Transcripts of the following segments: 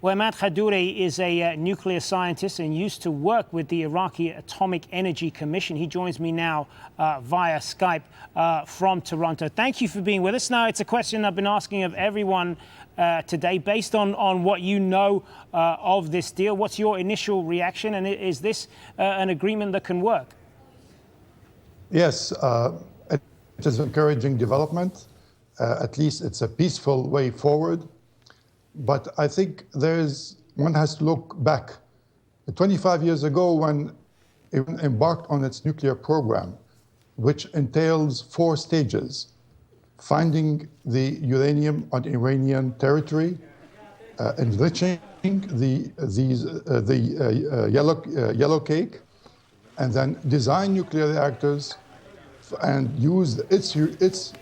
Well, Ahmad Khadouri is a nuclear scientist and used to work with the Iraqi Atomic Energy Commission. He joins me now via Skype from Toronto. Thank you for being with us. Now, it's a question I've been asking of everyone today. Based on what you know of this deal, what's your initial reaction? And is this an agreement that can work? Yes, it is encouraging development. At least it's a peaceful way forward. But I think one has to look back. 25 years ago, when Iran embarked on its nuclear program, which entails 4 stages: finding the uranium on Iranian territory, enriching the yellow cake, and then design nuclear reactors and use its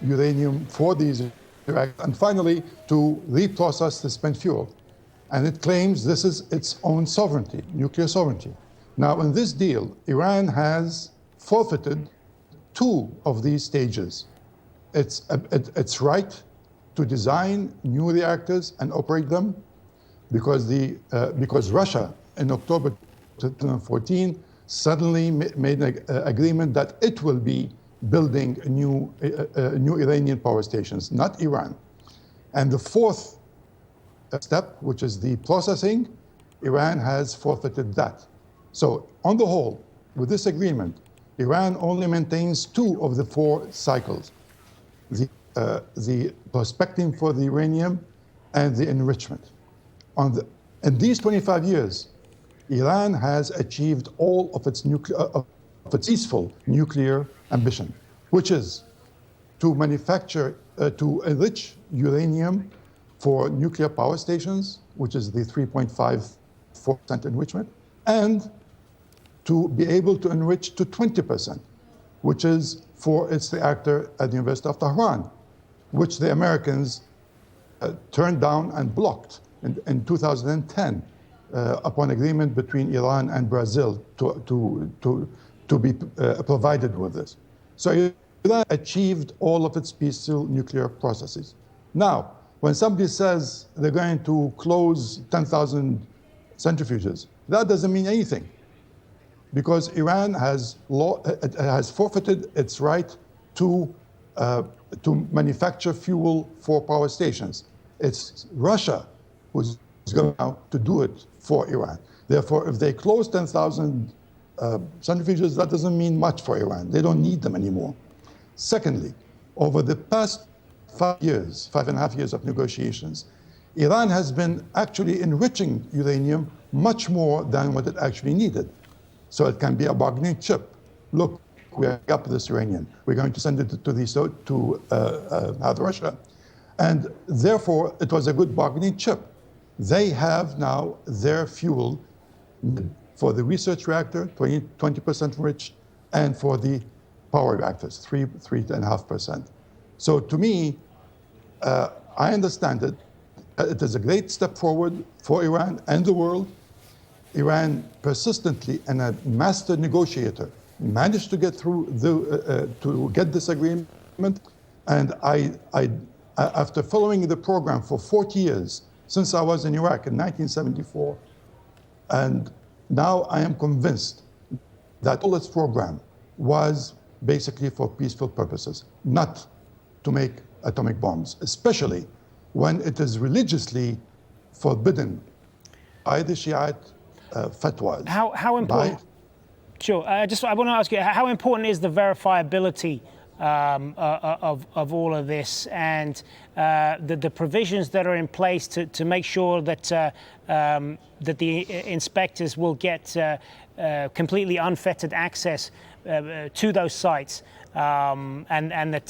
uranium for these reactors, and finally to reprocess the spent fuel. And it claims this is its own sovereignty, nuclear sovereignty. Now, in this deal, Iran has forfeited 2 of these stages. Its right to design new reactors and operate them, because Russia in October 2014 suddenly made an agreement that it will be building new Iranian power stations, not Iran. And the 4th step, which is the processing, Iran has forfeited that. So on the whole, with this agreement, Iran only maintains 2 of the 4 cycles: the prospecting for the uranium and the enrichment. In these 25 years, Iran has achieved all of its peaceful nuclear ambition, which is to manufacture, to enrich uranium for nuclear power stations, which is the 3.54% enrichment, and to be able to enrich to 20%, which is for its reactor at the University of Tehran, which the Americans turned down and blocked in 2010 upon agreement between Iran and Brazil to be provided with this. So Iran achieved all of its peaceful nuclear processes. Now, when somebody says they're going to close 10,000 centrifuges, that doesn't mean anything, because Iran has forfeited its right to manufacture fuel for power stations. It's Russia who's going to do it for Iran. Therefore, if they close 10,000 centrifuges, that doesn't mean much for Iran. They don't need them anymore. Secondly, over the past 5.5 years of negotiations, Iran has been actually enriching uranium much more than what it actually needed. So it can be a bargaining chip. Look, we have got this uranium. We're going to send it to Russia. And therefore, it was a good bargaining chip. They have now their fuel for the research reactor, 20% enriched, and for the power reactors, 3.5%. So to me, I understand it. It is a great step forward for Iran and the world. Iran persistently and a master negotiator managed to get through to get this agreement. And after following the program for 40 years, since I was in Iraq in 1974, and now I am convinced that all its program was basically for peaceful purposes, not to make atomic bombs, especially when it is religiously forbidden by the Shiite fatwas. How important? Sure. I want to ask you, how important is the verifiability of all of this, and the provisions that are in place to make sure that that the inspectors will get completely unfettered access to those sites, and that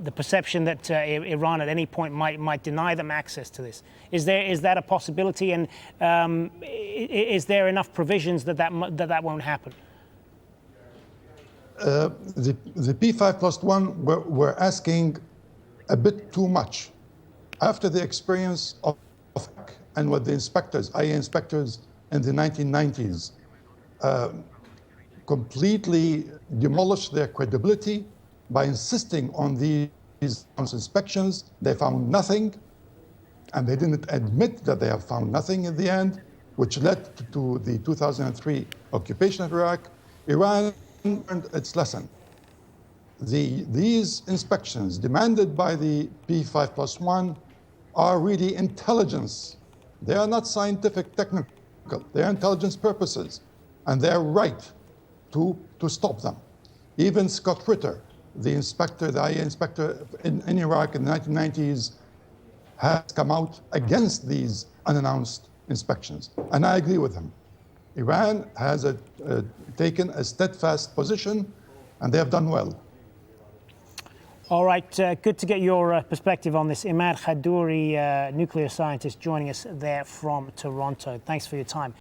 the perception that Iran at any point might deny them access to this? Is that a possibility, and is there enough provisions that won't happen? The P5+1 were asking a bit too much. After the experience of and what the inspectors, IA inspectors in the 1990s, completely demolished their credibility by insisting on these inspections. They found nothing. and they didn't admit that they have found nothing in the end, which led to the 2003 occupation of Iraq. Iran learned its lesson. These inspections demanded by the P5+1 are really intelligence. They are not scientific, technical. They are intelligence purposes, and they're right to stop them. Even Scott Ritter, the inspector, the IA inspector in Iraq in the 1990s, has come out against these unannounced inspections, and I agree with him. Iran has taken a steadfast position, and they have done well. All right, good to get your perspective on this. Imad Khadouri, nuclear scientist, joining us there from Toronto. Thanks for your time.